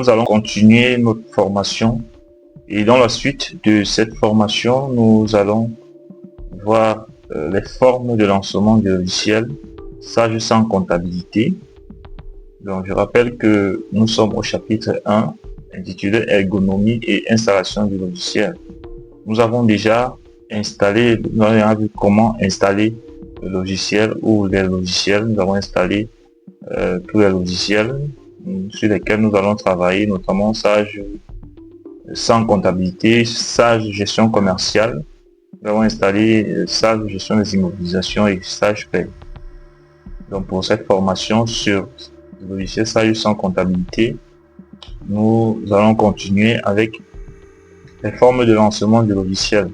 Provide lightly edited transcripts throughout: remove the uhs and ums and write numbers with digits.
nous allons continuer notre formation et dans la suite de cette formation, nous allons voir les formes de lancement du logiciel Sage sans comptabilité. Donc je rappelle que nous sommes au chapitre 1 intitulé Ergonomie et installation du logiciel. Nous avons déjà installé, nous avons vu comment installer le logiciel ou les logiciels. Nous avons installé tous les logiciels sur lesquels nous allons travailler, notamment Sage sans comptabilité, Sage gestion commerciale. Nous avons installé Sage gestion des immobilisations et Sage Paie. Donc pour cette formation sur le logiciel Sage sans comptabilité, nous allons continuer avec les formes de lancement du logiciel.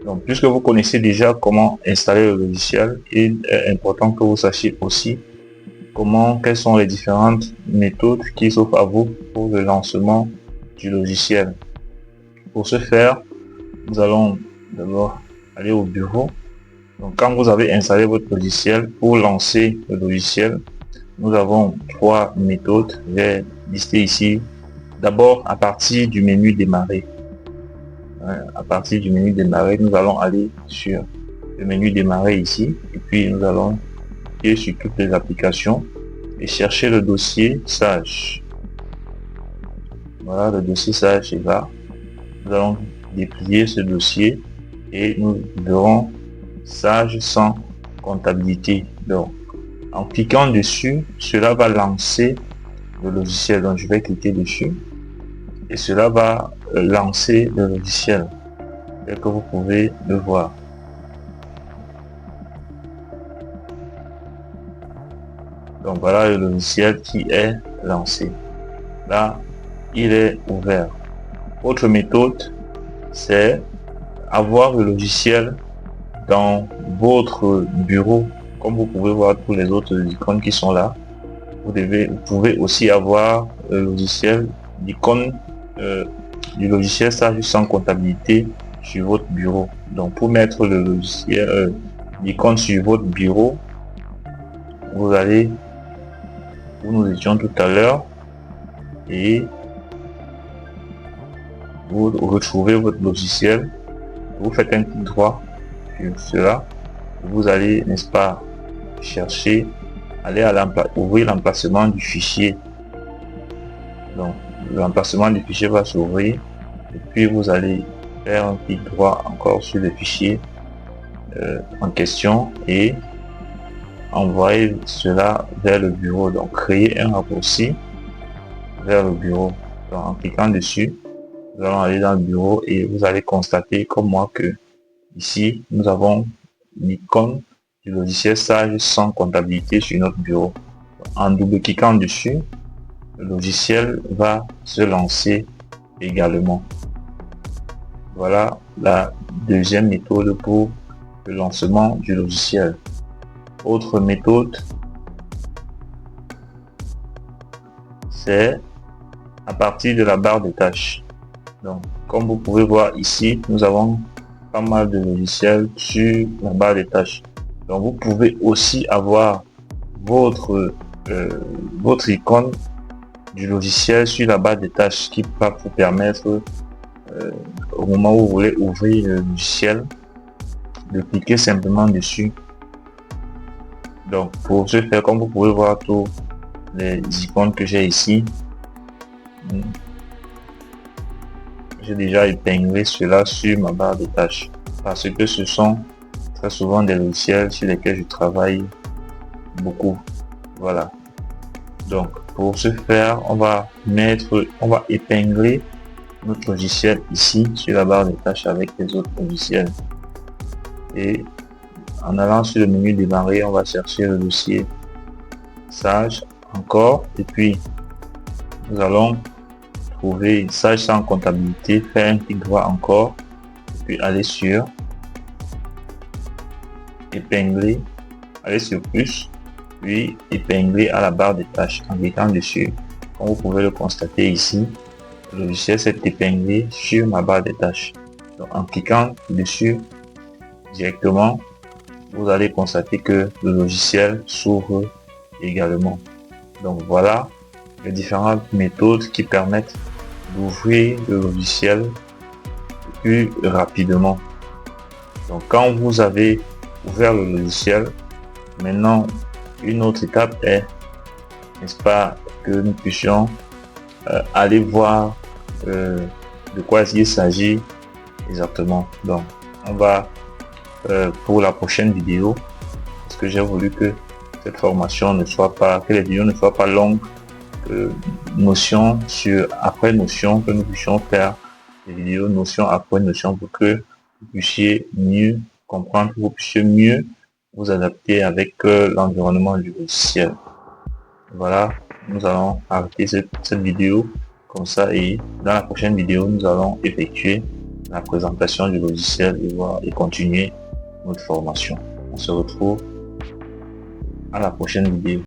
Donc puisque vous connaissez déjà comment installer le logiciel, il est important que vous sachiez aussi quelles sont les différentes méthodes qui s'offrent à vous pour le lancement du logiciel. Pour ce faire, nous allons d'abord aller au bureau. Donc quand vous avez installé votre logiciel, pour lancer le logiciel, nous avons 3 méthodes. Je vais lister ici. D'abord, à partir du menu démarrer. À partir du menu démarrer, nous allons aller sur le menu démarrer ici. Et puis nous allons cliquer sur toutes les applications et chercher le dossier Sage. Voilà, le dossier Sage est là. Nous allons déplier ce dossier et nous verrons Sage sans comptabilité. Donc, en cliquant dessus, cela va lancer le logiciel. Donc, je vais cliquer dessus et cela va lancer le logiciel, tel que vous pouvez le voir. Donc, voilà le logiciel qui est lancé. Là, il est ouvert. Autre méthode, c'est avoir le logiciel dans votre bureau. Comme vous pouvez voir tous les autres icônes qui sont là, vous pouvez aussi avoir le logiciel, l'icône du logiciel Sage sans comptabilité sur votre bureau. Donc pour mettre le logiciel, l'icône sur votre bureau, vous allez où nous étions tout à l'heure et vous retrouvez votre logiciel. Vous faites un clic droit sur cela. Vous allez, n'est-ce pas, chercher, aller à ouvrir l'emplacement du fichier. Donc l'emplacement du fichier va s'ouvrir et puis vous allez faire un clic droit encore sur le fichier en question et envoyer cela vers le bureau. Donc créer un raccourci vers le bureau. Donc, en cliquant dessus, nous allons aller dans le bureau et vous allez constater comme moi que ici nous avons l'icône du logiciel Sage sans comptabilité sur notre bureau. En double-cliquant dessus, le logiciel va se lancer également. Voilà la deuxième méthode pour le lancement du logiciel. Autre méthode, c'est à partir de la barre de tâches. Donc, comme vous pouvez voir ici, nous avons pas mal de logiciels sur la barre de tâches. Donc, vous pouvez aussi avoir votre icône du logiciel sur la barre de tâches qui va vous permettre au moment où vous voulez ouvrir le logiciel de cliquer simplement dessus. Donc pour ce faire, comme vous pouvez voir tous les icônes que j'ai ici, j'ai déjà épinglé cela sur ma barre de tâches parce que ce sont très souvent des logiciels sur lesquels je travaille beaucoup. Voilà. Donc pour ce faire, on va épingler notre logiciel ici sur la barre de tâches avec les autres logiciels. Et en allant sur le menu démarrer, on va chercher le dossier Sage encore et puis nous allons trouver Sage sans comptabilité, faire un clic droit encore et puis aller sur épingler, aller sur plus, puis épingler à la barre de tâches en cliquant dessus. Comme vous pouvez le constater ici, le logiciel s'est épinglé sur ma barre de tâches. Donc, en cliquant dessus directement, vous allez constater que le logiciel s'ouvre également. Donc voilà les différentes méthodes qui permettent d'ouvrir le logiciel plus rapidement. Donc quand vous avez ouvert le logiciel, maintenant une autre étape est, n'est-ce pas, que nous puissions aller voir de quoi il s'agit exactement. Donc on va pour la prochaine vidéo, parce que j'ai voulu que cette formation ne soit pas, que les vidéos ne soient pas longues, notion sur après notion, que nous puissions faire des vidéos notion après notion pour que vous puissiez mieux comprendre, que vous puissiez mieux vous adapter avec l'environnement du logiciel. Voilà, nous allons arrêter cette vidéo comme ça, et dans la prochaine vidéo nous allons effectuer la présentation du logiciel et continuer notre formation. On se retrouve à la prochaine vidéo.